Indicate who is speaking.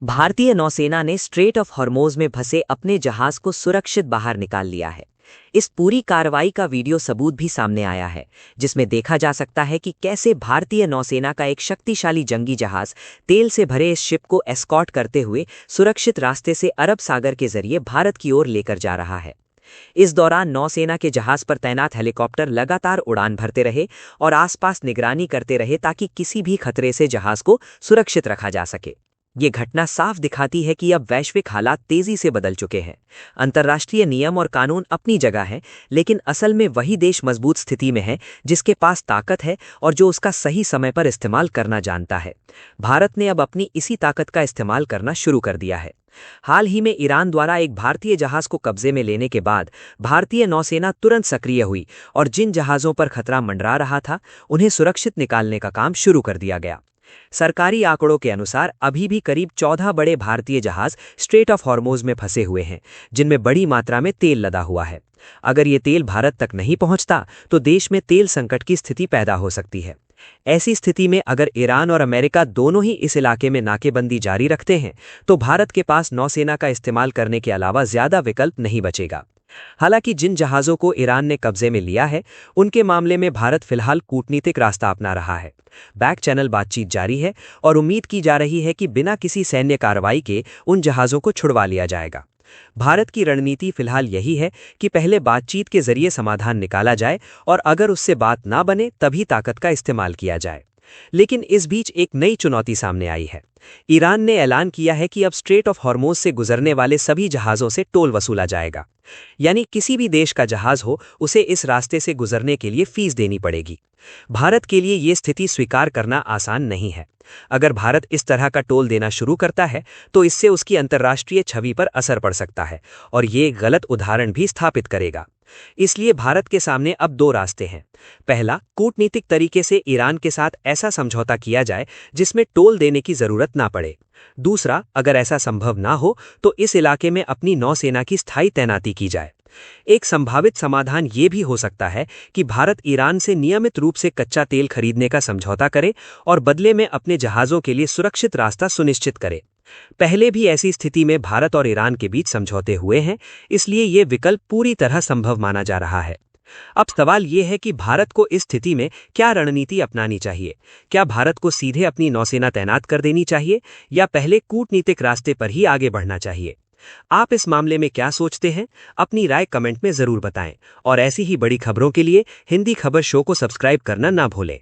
Speaker 1: भारतीय नौसेना ने स्ट्रेट ऑफ हॉर्मोज में फंसे अपने जहाज को सुरक्षित बाहर निकाल लिया है। इस पूरी कार्रवाई का वीडियो सबूत भी सामने आया है, जिसमें देखा जा सकता है कि कैसे भारतीय नौसेना का एक शक्तिशाली जंगी जहाज तेल से भरे इस शिप को एस्कॉर्ट करते हुए सुरक्षित रास्ते से अरब सागर के जरिए भारत की ओर लेकर जा रहा है। इस दौरान नौसेना के जहाज पर तैनात हेलीकॉप्टर लगातार उड़ान भरते रहे और आसपास निगरानी करते रहे ताकि किसी भी खतरे से जहाज को सुरक्षित रखा जा सके। ये घटना साफ दिखाती है कि अब वैश्विक हालात तेजी से बदल चुके हैं। अंतर्राष्ट्रीय नियम और कानून अपनी जगह हैं, लेकिन असल में वही देश मजबूत स्थिति में है जिसके पास ताकत है और जो उसका सही समय पर इस्तेमाल करना जानता है। भारत ने अब अपनी इसी ताकत का इस्तेमाल करना शुरू कर दिया है। हाल ही में ईरान द्वारा एक भारतीय जहाज को कब्जे में लेने के बाद भारतीय नौसेना तुरंत सक्रिय हुई और जिन जहाज़ों पर खतरा मंडरा रहा था उन्हें सुरक्षित निकालने का काम शुरू कर दिया गया। सरकारी आंकड़ों के अनुसार अभी भी करीब 14 बड़े भारतीय जहाज स्ट्रेट ऑफ हॉर्मोज में फंसे हुए हैं, जिनमें बड़ी मात्रा में तेल लदा हुआ है। अगर ये तेल भारत तक नहीं पहुंचता तो देश में तेल संकट की स्थिति पैदा हो सकती है। ऐसी स्थिति में अगर ईरान और अमेरिका दोनों ही इस इलाके में नाकेबंदी जारी रखते हैं तो भारत के पास नौसेना का इस्तेमाल करने के अलावा ज्यादा विकल्प नहीं बचेगा। हालांकि जिन जहाज़ों को ईरान ने कब्जे में लिया है उनके मामले में भारत फिलहाल कूटनीतिक रास्ता अपना रहा है। बैक चैनल बातचीत जारी है और उम्मीद की जा रही है कि बिना किसी सैन्य कार्रवाई के उन जहाज़ों को छुड़वा लिया जाएगा। भारत की रणनीति फिलहाल यही है कि पहले बातचीत के जरिए समाधान निकाला जाए और अगर उससे बात ना बने तभी ताकत का इस्तेमाल किया जाए। लेकिन इस बीच एक नई चुनौती सामने आई है। ईरान ने ऐलान किया है कि अब स्ट्रेट ऑफ हॉर्मोज से गुजरने वाले सभी जहाज़ों से टोल वसूला जाएगा। यानी किसी भी देश का जहाज हो उसे इस रास्ते से गुजरने के लिए फीस देनी पड़ेगी। भारत के लिए ये स्थिति स्वीकार करना आसान नहीं है। अगर भारत इस तरह का टोल देना शुरू करता है तो इससे उसकी अंतर्राष्ट्रीय छवि पर असर पड़ सकता है और ये गलत उदाहरण भी स्थापित करेगा। इसलिए भारत के सामने अब दो रास्ते हैं। पहला, कूटनीतिक तरीके से ईरान के साथ ऐसा समझौता किया जाए जिसमें टोल देने की जरूरत ना पड़े। दूसरा, अगर ऐसा संभव ना हो तो इस इलाके में अपनी नौसेना की स्थायी तैनाती की जाए। एक संभावित समाधान ये भी हो सकता है कि भारत ईरान से नियमित रूप से कच्चा तेल खरीदने का समझौता करे और बदले में अपने जहाज़ों के लिए सुरक्षित रास्ता सुनिश्चित करे। पहले भी ऐसी स्थिति में भारत और ईरान के बीच समझौते हुए हैं, इसलिए ये विकल्प पूरी तरह संभव माना जा रहा है। अब सवाल ये है कि भारत को इस स्थिति में क्या रणनीति अपनानी चाहिए। क्या भारत को सीधे अपनी नौसेना तैनात कर देनी चाहिए या पहले कूटनीतिक रास्ते पर ही आगे बढ़ना चाहिए? आप इस मामले में क्या सोचते हैं? अपनी राय कमेंट में जरूर बताएं और ऐसी ही बड़ी खबरों के लिए हिंदी खबर शो को सब्सक्राइब करना ना भूलें।